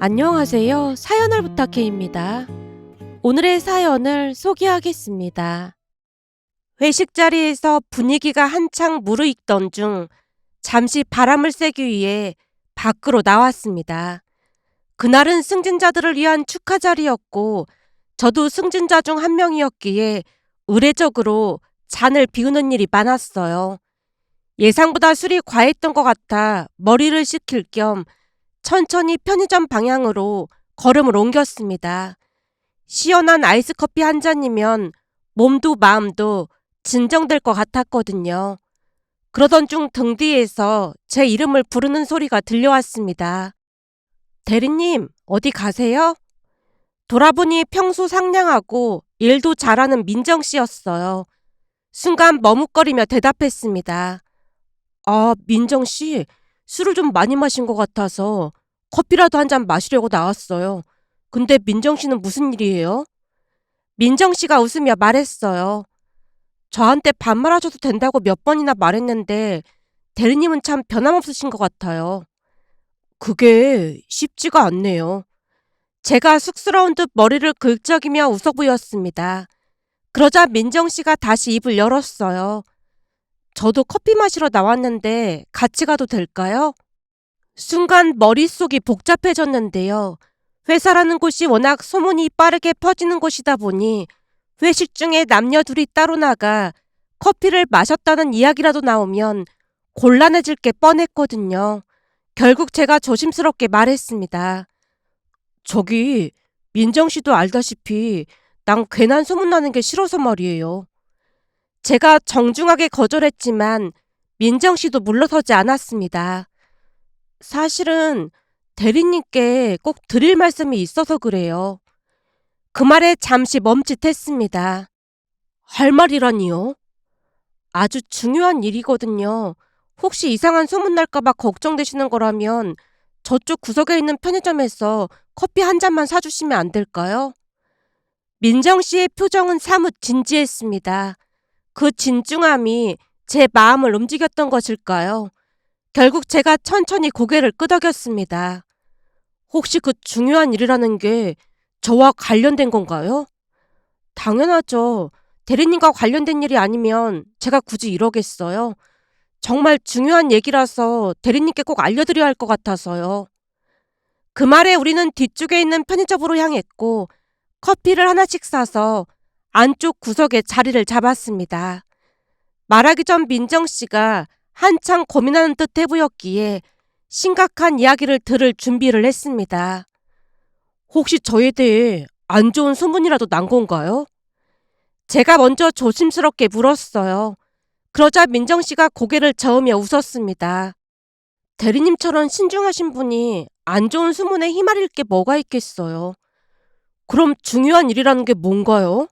안녕하세요. 사연을 부탁해입니다. 오늘의 사연을 소개하겠습니다. 회식 자리에서 분위기가 한창 무르익던 중 잠시 바람을 쐬기 위해 밖으로 나왔습니다. 그날은 승진자들을 위한 축하 자리였고 저도 승진자 중 한 명이었기에 의례적으로 잔을 비우는 일이 많았어요. 예상보다 술이 과했던 것 같아 머리를 식힐 겸 천천히 편의점 방향으로 걸음을 옮겼습니다. 시원한 아이스커피 한 잔이면 몸도 마음도 진정될 것 같았거든요. 그러던 중 등 뒤에서 제 이름을 부르는 소리가 들려왔습니다. 대리님, 어디 가세요? 돌아보니 평소 상냥하고 일도 잘하는 민정 씨였어요. 순간 머뭇거리며 대답했습니다. 아, 민정 씨, 술을 좀 많이 마신 것 같아서 커피라도 한 잔 마시려고 나왔어요. 근데 민정 씨는 무슨 일이에요? 민정 씨가 웃으며 말했어요. 저한테 반말하셔도 된다고 몇 번이나 말했는데 대리님은 참 변함없으신 것 같아요. 그게 쉽지가 않네요. 제가 쑥스러운 듯 머리를 긁적이며 웃어 보였습니다. 그러자 민정 씨가 다시 입을 열었어요. 저도 커피 마시러 나왔는데 같이 가도 될까요? 순간 머릿속이 복잡해졌는데요. 회사라는 곳이 워낙 소문이 빠르게 퍼지는 곳이다 보니 회식 중에 남녀 둘이 따로 나가 커피를 마셨다는 이야기라도 나오면 곤란해질 게 뻔했거든요. 결국 제가 조심스럽게 말했습니다. 저기, 민정 씨도 알다시피 난 괜한 소문나는 게 싫어서 말이에요. 제가 정중하게 거절했지만 민정 씨도 물러서지 않았습니다. 사실은 대리님께 꼭 드릴 말씀이 있어서 그래요. 그 말에 잠시 멈칫했습니다. 할 말이라니요? 아주 중요한 일이거든요. 혹시 이상한 소문 날까봐 걱정되시는 거라면 저쪽 구석에 있는 편의점에서 커피 한 잔만 사주시면 안 될까요? 민정 씨의 표정은 사뭇 진지했습니다. 그 진중함이 제 마음을 움직였던 것일까요? 결국 제가 천천히 고개를 끄덕였습니다. 혹시 그 중요한 일이라는 게 저와 관련된 건가요? 당연하죠. 대리님과 관련된 일이 아니면 제가 굳이 이러겠어요. 정말 중요한 얘기라서 대리님께 꼭 알려드려야 할 것 같아서요. 그 말에 우리는 뒤쪽에 있는 편의점으로 향했고 커피를 하나씩 사서 안쪽 구석에 자리를 잡았습니다. 말하기 전 민정 씨가 한창 고민하는 듯해 보였기에 심각한 이야기를 들을 준비를 했습니다. 혹시 저에 대해 안 좋은 소문이라도 난 건가요? 제가 먼저 조심스럽게 물었어요. 그러자 민정 씨가 고개를 저으며 웃었습니다. 대리님처럼 신중하신 분이 안 좋은 소문에 휘말릴 게 뭐가 있겠어요. 그럼 중요한 일이라는 게 뭔가요?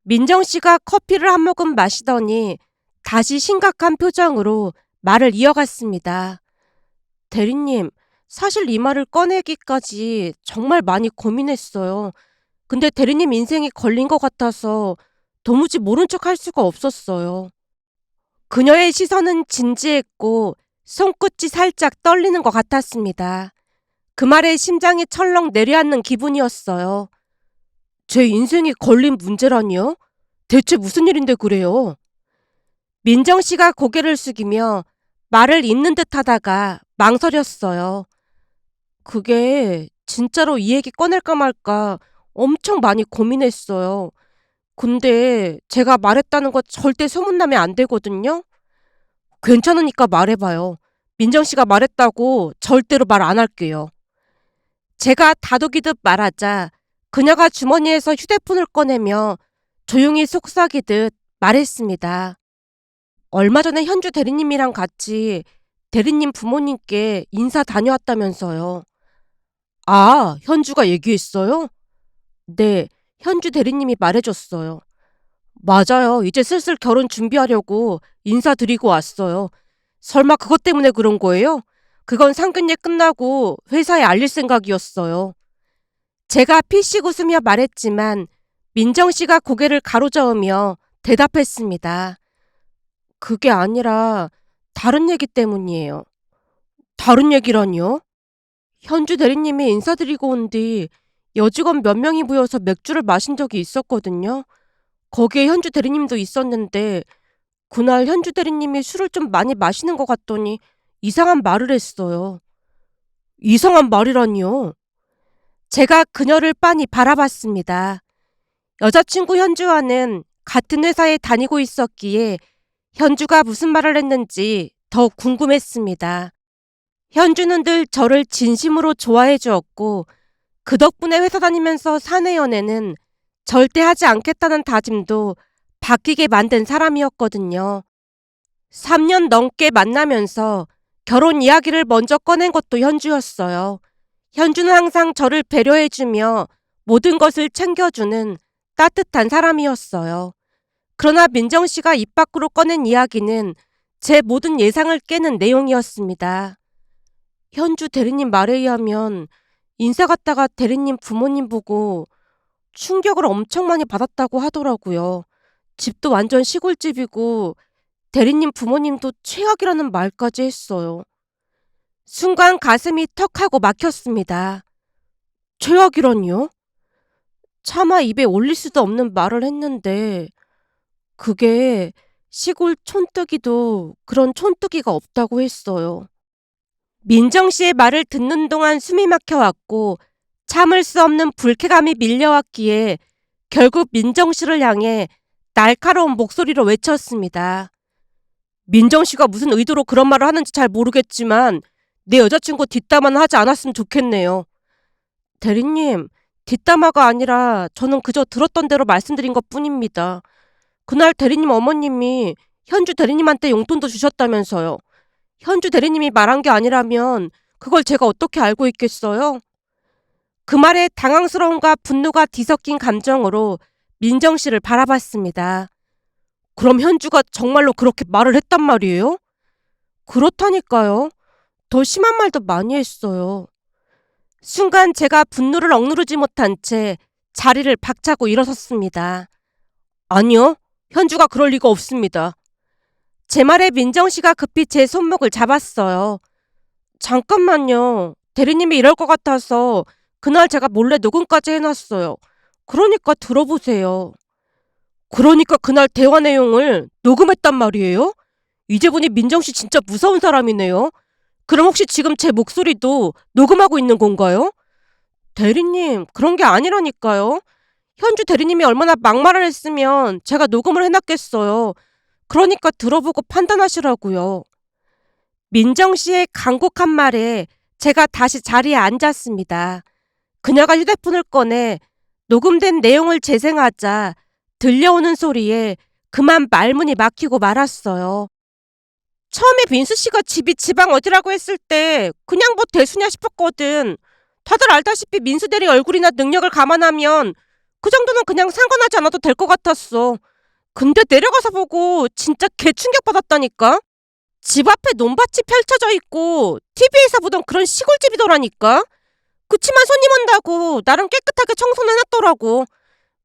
민정 씨가 커피를 한 모금 마시더니 다시 심각한 표정으로 말을 이어갔습니다. 대리님, 사실 이 말을 꺼내기까지 정말 많이 고민했어요. 근데 대리님 인생이 걸린 것 같아서 도무지 모른 척 할 수가 없었어요. 그녀의 시선은 진지했고 손끝이 살짝 떨리는 것 같았습니다. 그 말에 심장이 철렁 내려앉는 기분이었어요. 제 인생이 걸린 문제라니요? 대체 무슨 일인데 그래요? 민정 씨가 고개를 숙이며 말을 잇는 듯 하다가 망설였어요. 그게 진짜로 이 얘기 꺼낼까 말까 엄청 많이 고민했어요. 근데 제가 말했다는 거 절대 소문나면 안 되거든요? 괜찮으니까 말해봐요. 민정 씨가 말했다고 절대로 말 안 할게요. 제가 다독이듯 말하자 그녀가 주머니에서 휴대폰을 꺼내며 조용히 속삭이듯 말했습니다. 얼마 전에 현주 대리님이랑 같이 대리님 부모님께 인사 다녀왔다면서요. 아, 현주가 얘기했어요? 네, 현주 대리님이 말해줬어요. 맞아요. 이제 슬슬 결혼 준비하려고 인사드리고 왔어요. 설마 그것 때문에 그런 거예요? 그건 상견례 끝나고 회사에 알릴 생각이었어요. 제가 피식 웃으며 말했지만 민정 씨가 고개를 가로저으며 대답했습니다. 그게 아니라 다른 얘기 때문이에요. 다른 얘기라니요? 현주 대리님이 인사드리고 온 뒤 여직원 몇 명이 모여서 맥주를 마신 적이 있었거든요. 거기에 현주 대리님도 있었는데 그날 현주 대리님이 술을 좀 많이 마시는 것 같더니 이상한 말을 했어요. 이상한 말이라니요? 제가 그녀를 빤히 바라봤습니다. 여자친구 현주와는 같은 회사에 다니고 있었기에 현주가 무슨 말을 했는지 더 궁금했습니다. 현주는 늘 저를 진심으로 좋아해 주었고 그 덕분에 회사 다니면서 사내 연애는 절대 하지 않겠다는 다짐도 바뀌게 만든 사람이었거든요. 3년 넘게 만나면서 결혼 이야기를 먼저 꺼낸 것도 현주였어요. 현주는 항상 저를 배려해주며 모든 것을 챙겨주는 따뜻한 사람이었어요. 그러나 민정 씨가 입 밖으로 꺼낸 이야기는 제 모든 예상을 깨는 내용이었습니다. 현주 대리님 말에 의하면 인사 갔다가 대리님 부모님 보고 충격을 엄청 많이 받았다고 하더라고요. 집도 완전 시골집이고 대리님 부모님도 최악이라는 말까지 했어요. 순간 가슴이 턱하고 막혔습니다. 최악이라니요? 차마 입에 올릴 수도 없는 말을 했는데 그게 시골 촌뜨기도 그런 촌뜨기가 없다고 했어요. 민정 씨의 말을 듣는 동안 숨이 막혀왔고 참을 수 없는 불쾌감이 밀려왔기에 결국 민정 씨를 향해 날카로운 목소리로 외쳤습니다. 민정 씨가 무슨 의도로 그런 말을 하는지 잘 모르겠지만 내 여자친구 뒷담화는 하지 않았으면 좋겠네요. 대리님, 뒷담화가 아니라 저는 그저 들었던 대로 말씀드린 것뿐입니다. 그날 대리님 어머님이 현주 대리님한테 용돈도 주셨다면서요. 현주 대리님이 말한 게 아니라면 그걸 제가 어떻게 알고 있겠어요? 그 말에 당황스러움과 분노가 뒤섞인 감정으로 민정 씨를 바라봤습니다. 그럼 현주가 정말로 그렇게 말을 했단 말이에요? 그렇다니까요. 더 심한 말도 많이 했어요. 순간 제가 분노를 억누르지 못한 채 자리를 박차고 일어섰습니다. 아니요. 현주가 그럴 리가 없습니다. 제 말에 민정 씨가 급히 제 손목을 잡았어요. 잠깐만요. 대리님이 이럴 것 같아서 그날 제가 몰래 녹음까지 해놨어요. 그러니까 들어보세요. 그러니까 그날 대화 내용을 녹음했단 말이에요? 이제 보니 민정 씨 진짜 무서운 사람이네요. 그럼 혹시 지금 제 목소리도 녹음하고 있는 건가요? 대리님, 그런 게 아니라니까요. 현주 대리님이 얼마나 막말을 했으면 제가 녹음을 해놨겠어요. 그러니까 들어보고 판단하시라고요. 민정 씨의 간곡한 말에 제가 다시 자리에 앉았습니다. 그녀가 휴대폰을 꺼내 녹음된 내용을 재생하자 들려오는 소리에 그만 말문이 막히고 말았어요. 처음에 민수 씨가 집이 지방 어디라고 했을 때 그냥 뭐 대수냐 싶었거든. 다들 알다시피 민수 대리 얼굴이나 능력을 감안하면 그 정도는 그냥 상관하지 않아도 될 것 같았어. 근데 내려가서 보고 진짜 개 충격받았다니까? 집 앞에 논밭이 펼쳐져 있고 TV에서 보던 그런 시골집이더라니까? 그치만 손님 온다고 나름 깨끗하게 청소는 해놨더라고.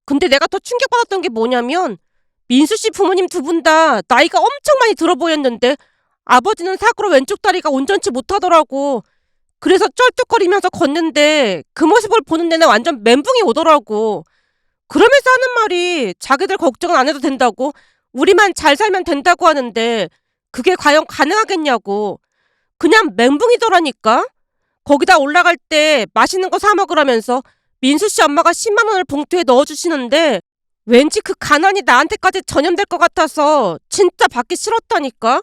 근데 내가 더 충격받았던 게 뭐냐면 민수 씨 부모님 두 분 다 나이가 엄청 많이 들어 보였는데 아버지는 사고로 왼쪽 다리가 온전치 못하더라고. 그래서 쩔뚝거리면서 걷는데 그 모습을 보는 내내 완전 멘붕이 오더라고. 그러면서 하는 말이 자기들 걱정은 안 해도 된다고, 우리만 잘 살면 된다고 하는데 그게 과연 가능하겠냐고. 그냥 멘붕이더라니까. 거기다 올라갈 때 맛있는 거 사 먹으라면서 민수 씨 엄마가 10만 원을 봉투에 넣어주시는데 왠지 그 가난이 나한테까지 전염될 것 같아서 진짜 받기 싫었다니까.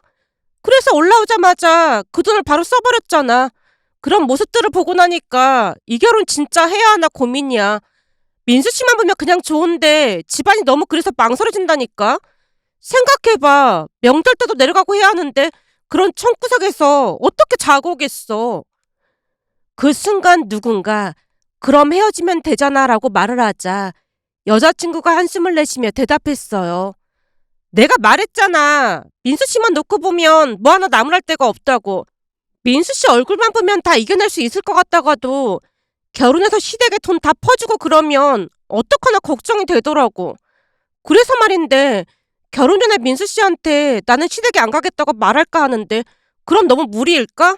그래서 올라오자마자 그 돈을 바로 써버렸잖아. 그런 모습들을 보고 나니까 이 결혼 진짜 해야 하나 고민이야. 민수 씨만 보면 그냥 좋은데 집안이 너무 그래서 망설여진다니까. 생각해봐. 명절 때도 내려가고 해야 하는데 그런 촌구석에서 어떻게 자고 오겠어. 그 순간 누군가 그럼 헤어지면 되잖아 라고 말을 하자 여자친구가 한숨을 내쉬며 대답했어요. 내가 말했잖아. 민수 씨만 놓고 보면 뭐 하나 나무랄 데가 없다고. 민수 씨 얼굴만 보면 다 이겨낼 수 있을 것 같다가도 결혼해서 시댁에 돈 다 퍼주고 그러면 어떡하나 걱정이 되더라고. 그래서 말인데 결혼 전에 민수 씨한테 나는 시댁에 안 가겠다고 말할까 하는데 그럼 너무 무리일까?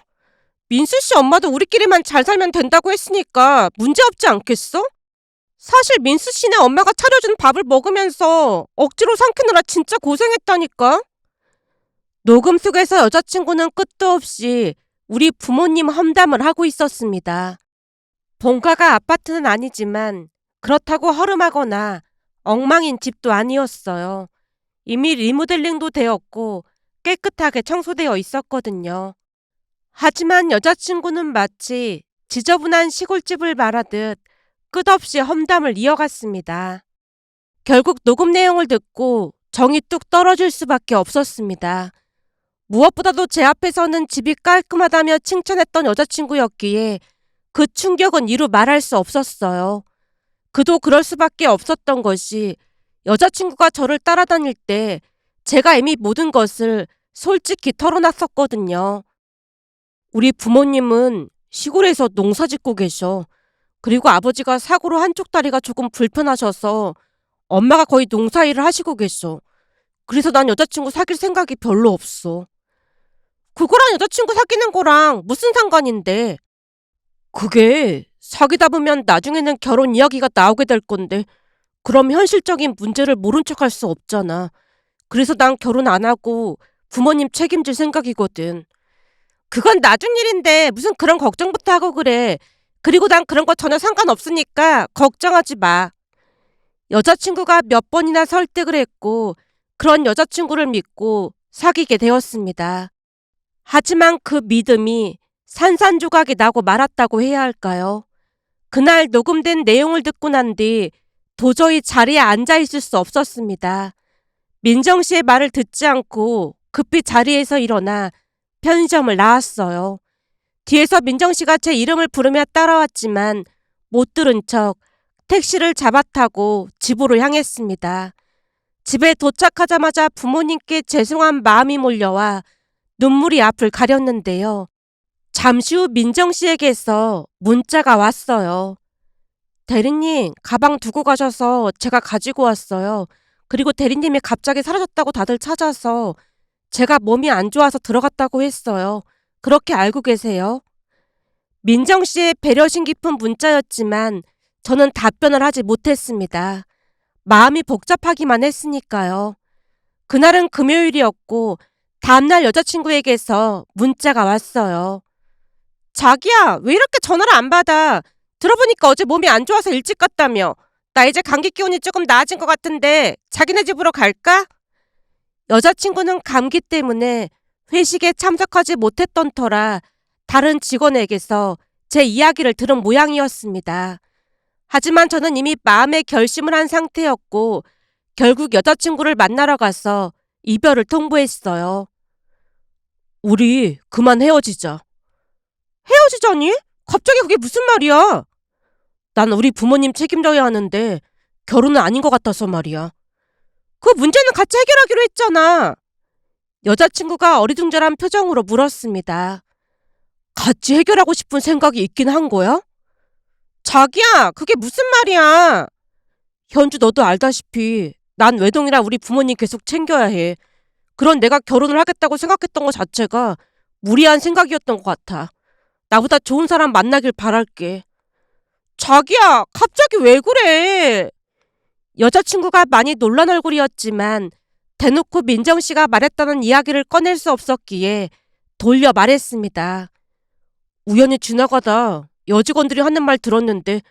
민수 씨 엄마도 우리끼리만 잘 살면 된다고 했으니까 문제 없지 않겠어? 사실 민수 씨네 엄마가 차려준 밥을 먹으면서 억지로 삼키느라 진짜 고생했다니까. 녹음 속에서 여자친구는 끝도 없이 우리 부모님 험담을 하고 있었습니다. 본가가 아파트는 아니지만 그렇다고 허름하거나 엉망인 집도 아니었어요. 이미 리모델링도 되었고 깨끗하게 청소되어 있었거든요. 하지만 여자친구는 마치 지저분한 시골집을 말하듯 끝없이 험담을 이어갔습니다. 결국 녹음 내용을 듣고 정이 뚝 떨어질 수밖에 없었습니다. 무엇보다도 제 앞에서는 집이 깔끔하다며 칭찬했던 여자친구였기에 그 충격은 이루 말할 수 없었어요. 그도 그럴 수밖에 없었던 것이 여자친구가 저를 따라다닐 때 제가 이미 모든 것을 솔직히 털어놨었거든요. 우리 부모님은 시골에서 농사 짓고 계셔. 그리고 아버지가 사고로 한쪽 다리가 조금 불편하셔서 엄마가 거의 농사일을 하시고 계셔. 그래서 난 여자친구 사귈 생각이 별로 없어. 그거랑 여자친구 사귀는 거랑 무슨 상관인데? 그게 사귀다 보면 나중에는 결혼 이야기가 나오게 될 건데 그럼 현실적인 문제를 모른 척할 수 없잖아. 그래서 난 결혼 안 하고 부모님 책임질 생각이거든. 그건 나중 일인데 무슨 그런 걱정부터 하고 그래. 그리고 난 그런 거 전혀 상관없으니까 걱정하지 마. 여자친구가 몇 번이나 설득을 했고 그런 여자친구를 믿고 사귀게 되었습니다. 하지만 그 믿음이 산산조각이 나고 말았다고 해야 할까요? 그날 녹음된 내용을 듣고 난 뒤 도저히 자리에 앉아 있을 수 없었습니다. 민정 씨의 말을 듣지 않고 급히 자리에서 일어나 편의점을 나왔어요. 뒤에서 민정 씨가 제 이름을 부르며 따라왔지만 못 들은 척 택시를 잡아타고 집으로 향했습니다. 집에 도착하자마자 부모님께 죄송한 마음이 몰려와 눈물이 앞을 가렸는데요. 잠시 후 민정 씨에게서 문자가 왔어요. 대리님, 가방 두고 가셔서 제가 가지고 왔어요. 그리고 대리님이 갑자기 사라졌다고 다들 찾아서 제가 몸이 안 좋아서 들어갔다고 했어요. 그렇게 알고 계세요? 민정 씨의 배려심 깊은 문자였지만 저는 답변을 하지 못했습니다. 마음이 복잡하기만 했으니까요. 그날은 금요일이었고 다음날 여자친구에게서 문자가 왔어요. 자기야, 왜 이렇게 전화를 안 받아? 들어보니까 어제 몸이 안 좋아서 일찍 갔다며. 나 이제 감기 기운이 조금 나아진 것 같은데 자기네 집으로 갈까? 여자친구는 감기 때문에 회식에 참석하지 못했던 터라 다른 직원에게서 제 이야기를 들은 모양이었습니다. 하지만 저는 이미 마음의 결심을 한 상태였고 결국 여자친구를 만나러 가서 이별을 통보했어요. 우리 그만 헤어지자. 헤어지자니? 갑자기 그게 무슨 말이야? 난 우리 부모님 책임져야 하는데 결혼은 아닌 것 같아서 말이야. 그 문제는 같이 해결하기로 했잖아. 여자친구가 어리둥절한 표정으로 물었습니다. 같이 해결하고 싶은 생각이 있긴 한 거야? 자기야, 그게 무슨 말이야? 현주, 너도 알다시피 난 외동이라 우리 부모님 계속 챙겨야 해. 그런 내가 결혼을 하겠다고 생각했던 것 자체가 무리한 생각이었던 것 같아. 나보다 좋은 사람 만나길 바랄게. 자기야, 갑자기 왜 그래? 여자친구가 많이 놀란 얼굴이었지만 대놓고 민정 씨가 말했다는 이야기를 꺼낼 수 없었기에 돌려 말했습니다. 우연히 지나가다 여직원들이 하는 말 들었는데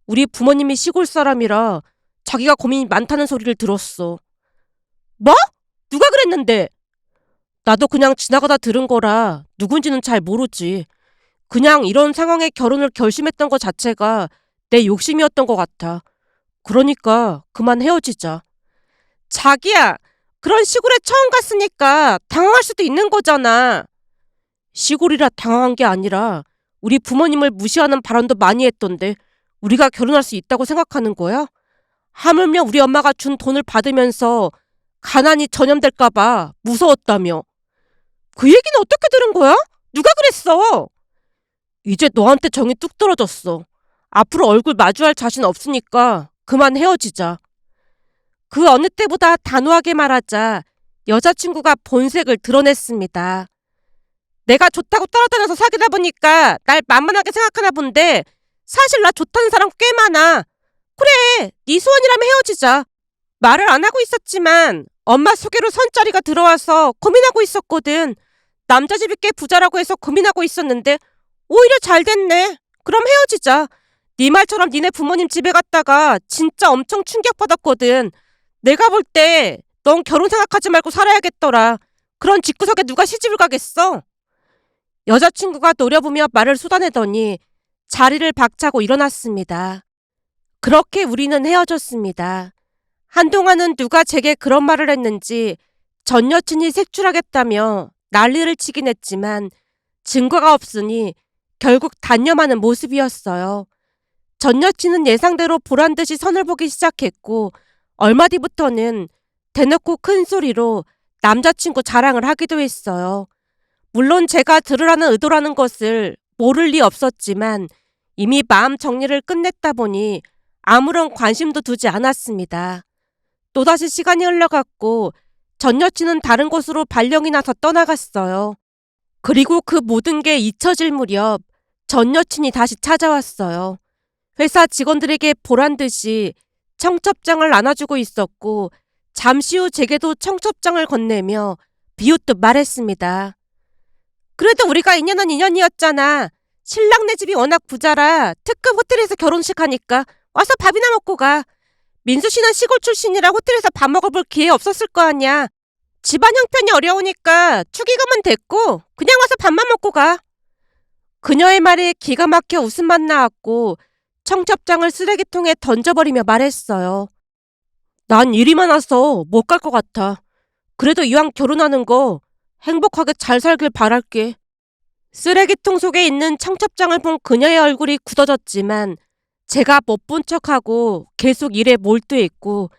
우리 부모님이 시골 사람이라 자기가 고민이 많다는 소리를 들었어. 뭐? 누가 그랬는데? 나도 그냥 지나가다 들은 거라 누군지는 잘 모르지. 그냥 이런 상황에 결혼을 결심했던 것 자체가 내 욕심이었던 것 같아. 그러니까 그만 헤어지자. 자기야, 그런 시골에 처음 갔으니까 당황할 수도 있는 거잖아. 시골이라 당황한 게 아니라 우리 부모님을 무시하는 발언도 많이 했던데 우리가 결혼할 수 있다고 생각하는 거야? 하물며 우리 엄마가 준 돈을 받으면서 가난이 전염될까 봐 무서웠다며. 그 얘기는 어떻게 들은 거야? 누가 그랬어? 이제 너한테 정이 뚝 떨어졌어. 앞으로 얼굴 마주할 자신 없으니까 그만 헤어지자. 그 어느 때보다 단호하게 말하자 여자친구가 본색을 드러냈습니다. 내가 좋다고 따라다녀서 사귀다 보니까 날 만만하게 생각하나 본데 사실 나 좋다는 사람 꽤 많아. 그래, 네 소원이라면 헤어지자. 말을 안 하고 있었지만 엄마 소개로 선자리가 들어와서 고민하고 있었거든. 남자 집이 꽤 부자라고 해서 고민하고 있었는데 오히려 잘 됐네. 그럼 헤어지자. 네 말처럼 니네 부모님 집에 갔다가 진짜 엄청 충격받았거든. 내가 볼 때 넌 결혼 생각하지 말고 살아야겠더라. 그런 집구석에 누가 시집을 가겠어? 여자친구가 노려보며 말을 쏟아내더니 자리를 박차고 일어났습니다. 그렇게 우리는 헤어졌습니다. 한동안은 누가 제게 그런 말을 했는지 전 여친이 색출하겠다며 난리를 치긴 했지만 증거가 없으니 결국 단념하는 모습이었어요. 전 여친은 예상대로 보란듯이 선을 보기 시작했고 얼마 뒤부터는 대놓고 큰 소리로 남자친구 자랑을 하기도 했어요. 물론 제가 들으라는 의도라는 것을 모를 리 없었지만 이미 마음 정리를 끝냈다 보니 아무런 관심도 두지 않았습니다. 또다시 시간이 흘러갔고 전 여친은 다른 곳으로 발령이 나서 떠나갔어요. 그리고 그 모든 게 잊혀질 무렵 전 여친이 다시 찾아왔어요. 회사 직원들에게 보란듯이 청첩장을 나눠주고 있었고 잠시 후 제게도 청첩장을 건네며 비웃듯 말했습니다. 그래도 우리가 인연은 인연이었잖아. 신랑네 집이 워낙 부자라 특급 호텔에서 결혼식 하니까 와서 밥이나 먹고 가. 민수 씨는 시골 출신이라 호텔에서 밥 먹어볼 기회 없었을 거 아니야. 집안 형편이 어려우니까 축의금은 됐고 그냥 와서 밥만 먹고 가. 그녀의 말에 기가 막혀 웃음만 나왔고 청첩장을 쓰레기통에 던져버리며 말했어요. 난 일이 많아서 못 갈 것 같아. 그래도 이왕 결혼하는 거 행복하게 잘 살길 바랄게. 쓰레기통 속에 있는 청첩장을 본 그녀의 얼굴이 굳어졌지만 제가 못 본 척하고 계속 일에 몰두했고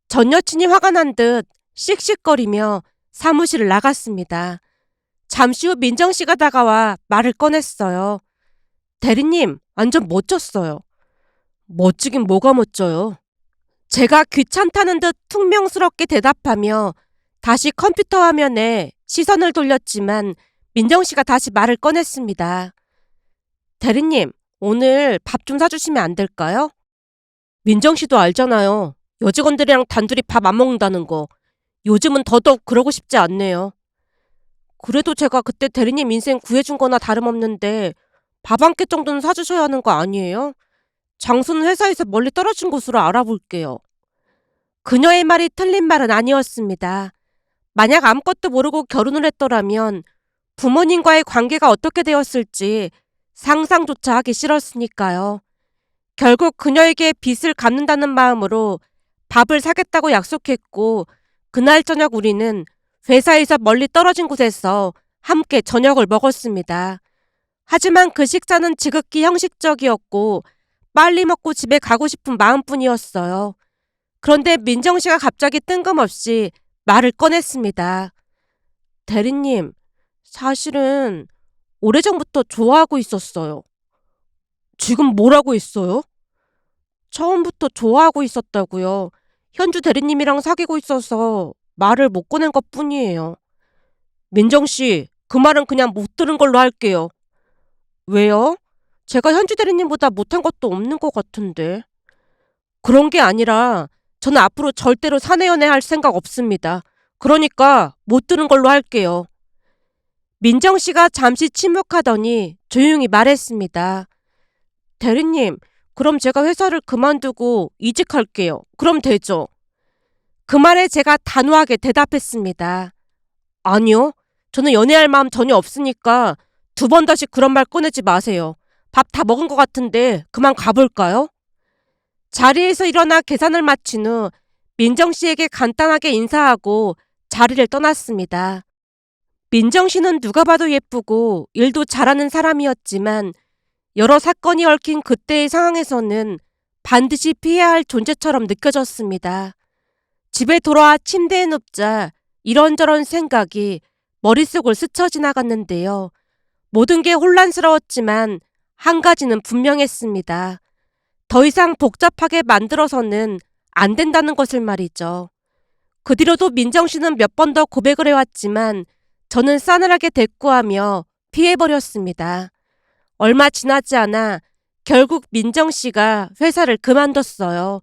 전 여친이 화가 난 듯 씩씩거리며 사무실을 나갔습니다. 잠시 후 민정 씨가 다가와 말을 꺼냈어요. 대리님, 완전 멋졌어요. 멋지긴 뭐가 멋져요. 제가 귀찮다는 듯 퉁명스럽게 대답하며 다시 컴퓨터 화면에 시선을 돌렸지만 민정 씨가 다시 말을 꺼냈습니다. 대리님, 오늘 밥 좀 사주시면 안 될까요? 민정 씨도 알잖아요. 여직원들이랑 단둘이 밥 안 먹는다는 거. 요즘은 더더욱 그러고 싶지 않네요. 그래도 제가 그때 대리님 인생 구해준 거나 다름없는데 밥 한 끼 정도는 사주셔야 하는 거 아니에요? 장소는 회사에서 멀리 떨어진 곳으로 알아볼게요. 그녀의 말이 틀린 말은 아니었습니다. 만약 아무것도 모르고 결혼을 했더라면 부모님과의 관계가 어떻게 되었을지 상상조차 하기 싫었으니까요. 결국 그녀에게 빚을 갚는다는 마음으로 밥을 사겠다고 약속했고 그날 저녁 우리는 회사에서 멀리 떨어진 곳에서 함께 저녁을 먹었습니다. 하지만 그 식사는 지극히 형식적이었고 빨리 먹고 집에 가고 싶은 마음뿐이었어요. 그런데 민정 씨가 갑자기 뜬금없이 말을 꺼냈습니다. 대리님, 사실은 오래전부터 좋아하고 있었어요. 지금 뭐라고 했어요? 처음부터 좋아하고 있었다고요. 현주 대리님이랑 사귀고 있어서 말을 못 꺼낸 것뿐이에요. 민정 씨, 그 말은 그냥 못 들은 걸로 할게요. 왜요? 제가 현주 대리님보다 못한 것도 없는 것 같은데. 그런 게 아니라 저는 앞으로 절대로 사내 연애할 생각 없습니다. 그러니까 못 들은 걸로 할게요. 민정 씨가 잠시 침묵하더니 조용히 말했습니다. 대리님, 그럼 제가 회사를 그만두고 이직할게요. 그럼 되죠? 그 말에 제가 단호하게 대답했습니다. 아니요. 저는 연애할 마음 전혀 없으니까 두 번 다시 그런 말 꺼내지 마세요. 밥 다 먹은 것 같은데 그만 가볼까요? 자리에서 일어나 계산을 마친 후 민정 씨에게 간단하게 인사하고 자리를 떠났습니다. 민정 씨는 누가 봐도 예쁘고 일도 잘하는 사람이었지만 여러 사건이 얽힌 그때의 상황에서는 반드시 피해야 할 존재처럼 느껴졌습니다. 집에 돌아와 침대에 눕자 이런저런 생각이 머릿속을 스쳐 지나갔는데요. 모든 게 혼란스러웠지만 한 가지는 분명했습니다. 더 이상 복잡하게 만들어서는 안 된다는 것을 말이죠. 그 뒤로도 민정 씨는 몇 번 더 고백을 해왔지만 저는 싸늘하게 대꾸하며 피해버렸습니다. 얼마 지나지 않아 결국 민정 씨가 회사를 그만뒀어요.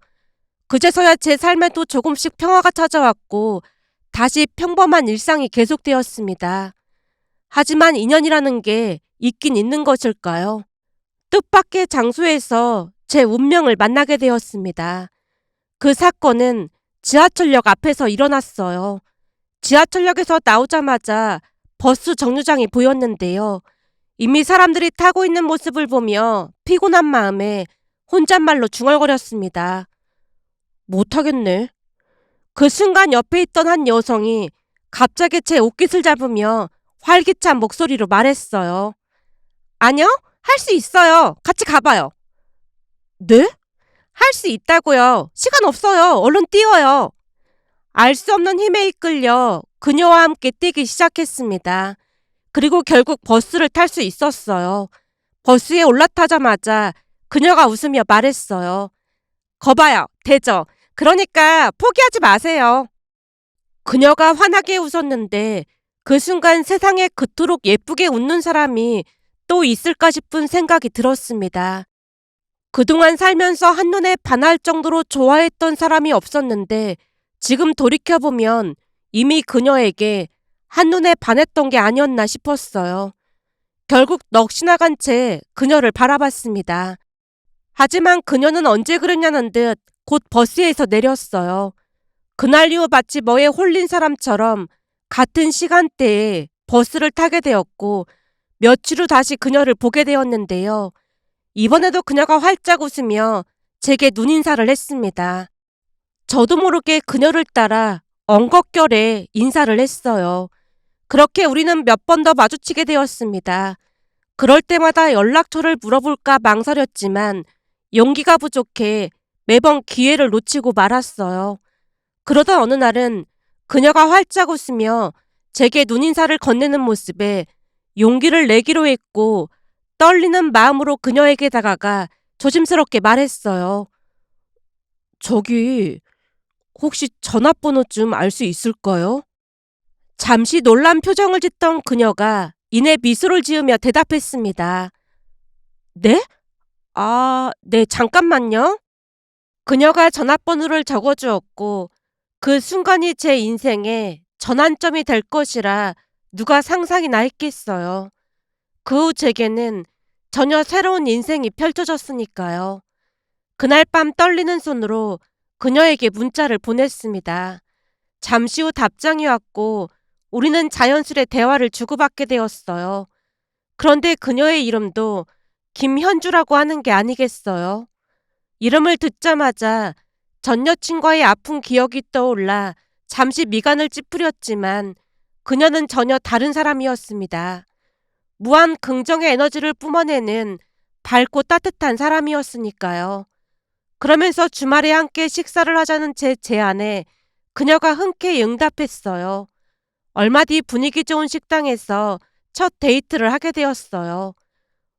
그제서야 제 삶에도 조금씩 평화가 찾아왔고 다시 평범한 일상이 계속되었습니다. 하지만 인연이라는 게 있긴 있는 것일까요? 뜻밖의 장소에서 제 운명을 만나게 되었습니다. 그 사건은 지하철역 앞에서 일어났어요. 지하철역에서 나오자마자 버스 정류장이 보였는데요. 이미 사람들이 타고 있는 모습을 보며 피곤한 마음에 혼잣말로 중얼거렸습니다. 못하겠네. 그 순간 옆에 있던 한 여성이 갑자기 제 옷깃을 잡으며 활기찬 목소리로 말했어요. 아니요, 할 수 있어요. 같이 가봐요. 네? 할 수 있다고요. 시간 없어요. 얼른 뛰어요. 알 수 없는 힘에 이끌려 그녀와 함께 뛰기 시작했습니다. 그리고 결국 버스를 탈 수 있었어요. 버스에 올라타자마자 그녀가 웃으며 말했어요. 거봐요, 되죠? 그러니까 포기하지 마세요. 그녀가 환하게 웃었는데 그 순간 세상에 그토록 예쁘게 웃는 사람이 또 있을까 싶은 생각이 들었습니다. 그동안 살면서 한눈에 반할 정도로 좋아했던 사람이 없었는데 지금 돌이켜보면 이미 그녀에게 한눈에 반했던 게 아니었나 싶었어요. 결국 넋이 나간 채 그녀를 바라봤습니다. 하지만 그녀는 언제 그랬냐는 듯 곧 버스에서 내렸어요. 그날 이후 마치 뭐에 홀린 사람처럼 같은 시간대에 버스를 타게 되었고 며칠 후 다시 그녀를 보게 되었는데요. 이번에도 그녀가 활짝 웃으며 제게 눈인사를 했습니다. 저도 모르게 그녀를 따라 엉겁결에 인사를 했어요. 그렇게 우리는 몇 번 더 마주치게 되었습니다. 그럴 때마다 연락처를 물어볼까 망설였지만 용기가 부족해 매번 기회를 놓치고 말았어요. 그러던 어느 날은 그녀가 활짝 웃으며 제게 눈인사를 건네는 모습에 용기를 내기로 했고 떨리는 마음으로 그녀에게 다가가 조심스럽게 말했어요. 저기 혹시 전화번호 좀 알 수 있을까요? 잠시 놀란 표정을 짓던 그녀가 이내 미소를 지으며 대답했습니다. 네? 네, 잠깐만요. 그녀가 전화번호를 적어주었고 그 순간이 제 인생의 전환점이 될 것이라 누가 상상이나 했겠어요. 그 후 제게는 전혀 새로운 인생이 펼쳐졌으니까요. 그날 밤 떨리는 손으로 그녀에게 문자를 보냈습니다. 잠시 후 답장이 왔고 우리는 자연스레 대화를 주고받게 되었어요. 그런데 그녀의 이름도 김현주라고 하는 게 아니겠어요? 이름을 듣자마자 전 여친과의 아픈 기억이 떠올라 잠시 미간을 찌푸렸지만 그녀는 전혀 다른 사람이었습니다. 무한 긍정의 에너지를 뿜어내는 밝고 따뜻한 사람이었으니까요. 그러면서 주말에 함께 식사를 하자는 제 제안에 그녀가 흔쾌히 응답했어요. 얼마 뒤 분위기 좋은 식당에서 첫 데이트를 하게 되었어요.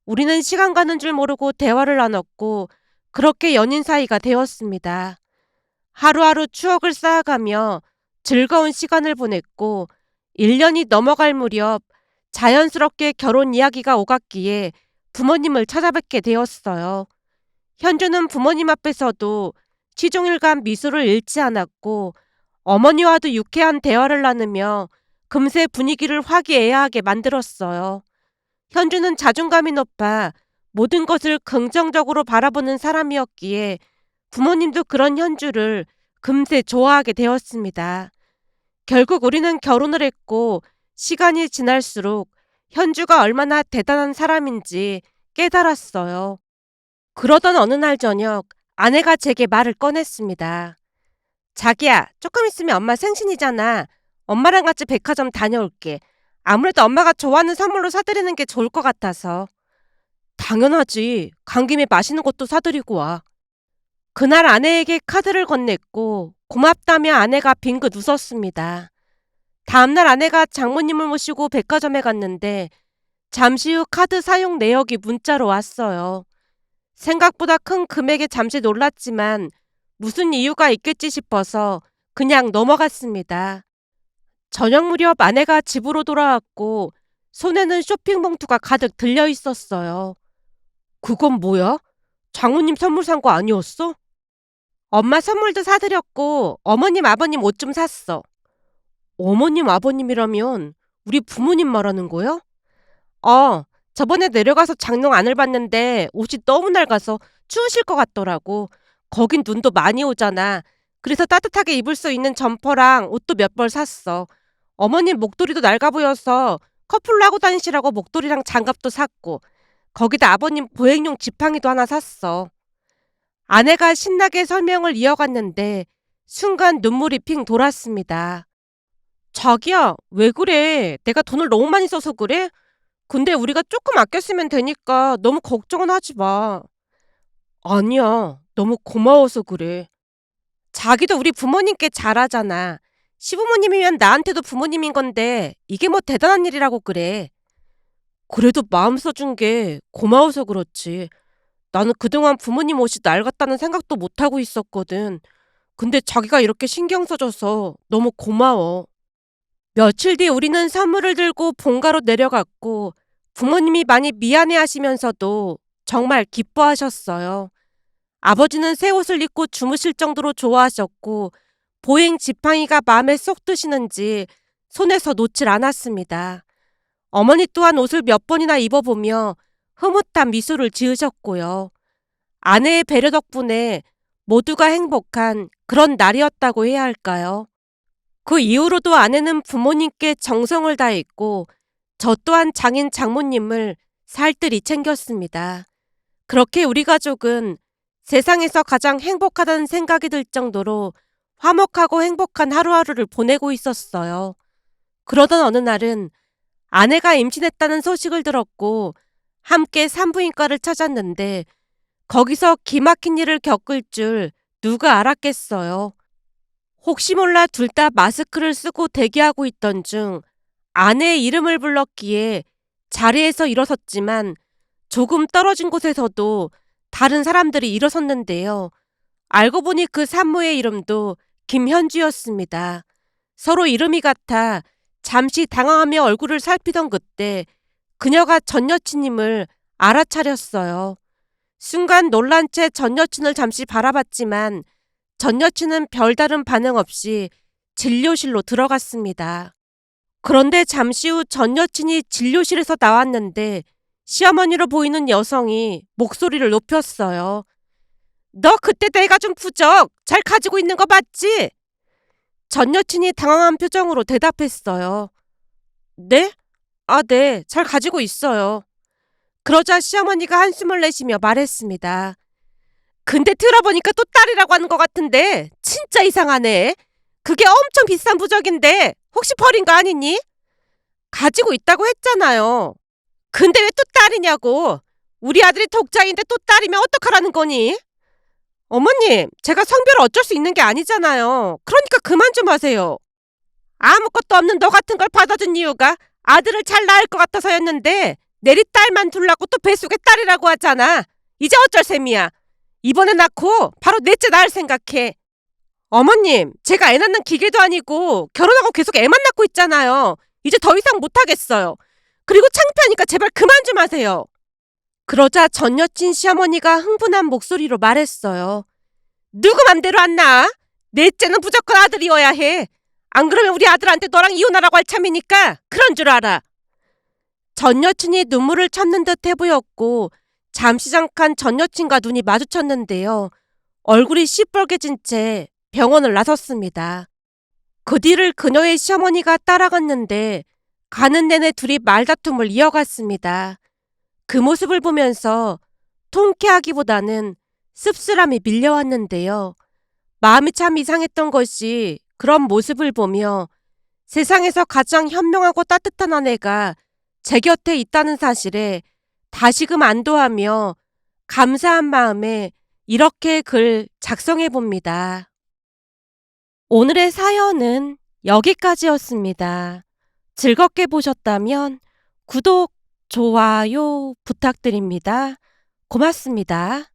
우리는 시간 가는 줄 모르고 대화를 나눴고 그렇게 연인 사이가 되었습니다. 하루하루 추억을 쌓아가며 즐거운 시간을 보냈고 1년이 넘어갈 무렵 자연스럽게 결혼 이야기가 오갔기에 부모님을 찾아뵙게 되었어요. 현주는 부모님 앞에서도 시종일관 미소를 잃지 않았고 어머니와도 유쾌한 대화를 나누며 금세 분위기를 화기애애하게 만들었어요. 현주는 자존감이 높아 모든 것을 긍정적으로 바라보는 사람이었기에 부모님도 그런 현주를 금세 좋아하게 되었습니다. 결국 우리는 결혼을 했고 시간이 지날수록 현주가 얼마나 대단한 사람인지 깨달았어요. 그러던 어느 날 저녁 아내가 제게 말을 꺼냈습니다. 자기야, 조금 있으면 엄마 생신이잖아. 엄마랑 같이 백화점 다녀올게. 아무래도 엄마가 좋아하는 선물로 사드리는 게 좋을 것 같아서. 당연하지. 간 김에 맛있는 것도 사드리고 와. 그날 아내에게 카드를 건넸고 고맙다며 아내가 빙긋 웃었습니다. 다음날 아내가 장모님을 모시고 백화점에 갔는데 잠시 후 카드 사용 내역이 문자로 왔어요. 생각보다 큰 금액에 잠시 놀랐지만 무슨 이유가 있겠지 싶어서 그냥 넘어갔습니다. 저녁 무렵 아내가 집으로 돌아왔고 손에는 쇼핑 봉투가 가득 들려 있었어요. 그건 뭐야? 장모님 선물 산 거 아니었어? 엄마 선물도 사드렸고 어머님 아버님 옷 좀 샀어. 어머님 아버님이라면 우리 부모님 말하는 거야? 어, 저번에 내려가서 장롱 안을 봤는데 옷이 너무 낡아서 추우실 것 같더라고. 거긴 눈도 많이 오잖아. 그래서 따뜻하게 입을 수 있는 점퍼랑 옷도 몇 벌 샀어. 어머님 목도리도 낡아 보여서 커플로 하고 다니시라고 목도리랑 장갑도 샀고, 거기다 아버님 보행용 지팡이도 하나 샀어. 아내가 신나게 설명을 이어갔는데 순간 눈물이 핑 돌았습니다. 자기야, 왜 그래? 내가 돈을 너무 많이 써서 그래? 근데 우리가 조금 아껴 쓰면 되니까 너무 걱정은 하지 마. 아니야, 너무 고마워서 그래. 자기도 우리 부모님께 잘하잖아. 시부모님이면 나한테도 부모님인 건데 이게 뭐 대단한 일이라고 그래. 그래도 마음 써준 게 고마워서 그렇지. 나는 그동안 부모님 옷이 낡았다는 생각도 못하고 있었거든. 근데 자기가 이렇게 신경 써줘서 너무 고마워. 며칠 뒤 우리는 선물을 들고 본가로 내려갔고 부모님이 많이 미안해 하시면서도 정말 기뻐하셨어요. 아버지는 새 옷을 입고 주무실 정도로 좋아하셨고 보행 지팡이가 마음에 쏙 드시는지 손에서 놓질 않았습니다. 어머니 또한 옷을 몇 번이나 입어보며 흐뭇한 미소를 지으셨고요. 아내의 배려 덕분에 모두가 행복한 그런 날이었다고 해야 할까요? 그 이후로도 아내는 부모님께 정성을 다했고 저 또한 장인 장모님을 살뜰히 챙겼습니다. 그렇게 우리 가족은 세상에서 가장 행복하다는 생각이 들 정도로 화목하고 행복한 하루하루를 보내고 있었어요. 그러던 어느 날은 아내가 임신했다는 소식을 들었고 함께 산부인과를 찾았는데 거기서 기막힌 일을 겪을 줄 누가 알았겠어요. 혹시 몰라 둘 다 마스크를 쓰고 대기하고 있던 중 아내의 이름을 불렀기에 자리에서 일어섰지만 조금 떨어진 곳에서도 다른 사람들이 일어섰는데요. 알고 보니 그 산모의 이름도 김현주였습니다. 서로 이름이 같아 잠시 당황하며 얼굴을 살피던 그때 그녀가 전 여친임을 알아차렸어요. 순간 놀란 채 전 여친을 잠시 바라봤지만 전 여친은 별다른 반응 없이 진료실로 들어갔습니다. 그런데 잠시 후 전 여친이 진료실에서 나왔는데 시어머니로 보이는 여성이 목소리를 높였어요. 너 그때 내가 준 부적 잘 가지고 있는 거 맞지? 전 여친이 당황한 표정으로 대답했어요. 네? 아, 네. 잘 가지고 있어요. 그러자 시어머니가 한숨을 내쉬며 말했습니다. 근데 들어보니까 또 딸이라고 하는 것 같은데 진짜 이상하네. 그게 엄청 비싼 부적인데 혹시 버린 거 아니니? 가지고 있다고 했잖아요. 근데 왜 또 딸이냐고. 우리 아들이 독자인데 또 딸이면 어떡하라는 거니? 어머님, 제가 성별을 어쩔 수 있는 게 아니잖아요. 그러니까 그만 좀 하세요. 아무것도 없는 너 같은 걸 받아준 이유가 아들을 잘 낳을 것 같아서였는데 내리 딸만 둘라고 또 뱃속에 딸이라고 하잖아. 이제 어쩔 셈이야. 이번에 낳고 바로 넷째 낳을 생각해. 어머님, 제가 애 낳는 기계도 아니고 결혼하고 계속 애만 낳고 있잖아요. 이제 더 이상 못하겠어요. 그리고 창피하니까 제발 그만 좀 하세요. 그러자 전 여친 시어머니가 흥분한 목소리로 말했어요. 누구 맘대로 안 낳아? 넷째는 무조건 아들이어야 해. 안 그러면 우리 아들한테 너랑 이혼하라고 할 참이니까 그런 줄 알아. 전 여친이 눈물을 참는 듯 해보였고 잠시 잠깐 전 여친과 눈이 마주쳤는데요. 얼굴이 시뻘개진 채 병원을 나섰습니다. 그 뒤를 그녀의 시어머니가 따라갔는데 가는 내내 둘이 말다툼을 이어갔습니다. 그 모습을 보면서 통쾌하기보다는 씁쓸함이 밀려왔는데요. 마음이 참 이상했던 것이 그런 모습을 보며 세상에서 가장 현명하고 따뜻한 아내가 제 곁에 있다는 사실에 다시금 안도하며 감사한 마음에 이렇게 글 작성해 봅니다. 오늘의 사연은 여기까지였습니다. 즐겁게 보셨다면 구독, 좋아요 부탁드립니다. 고맙습니다.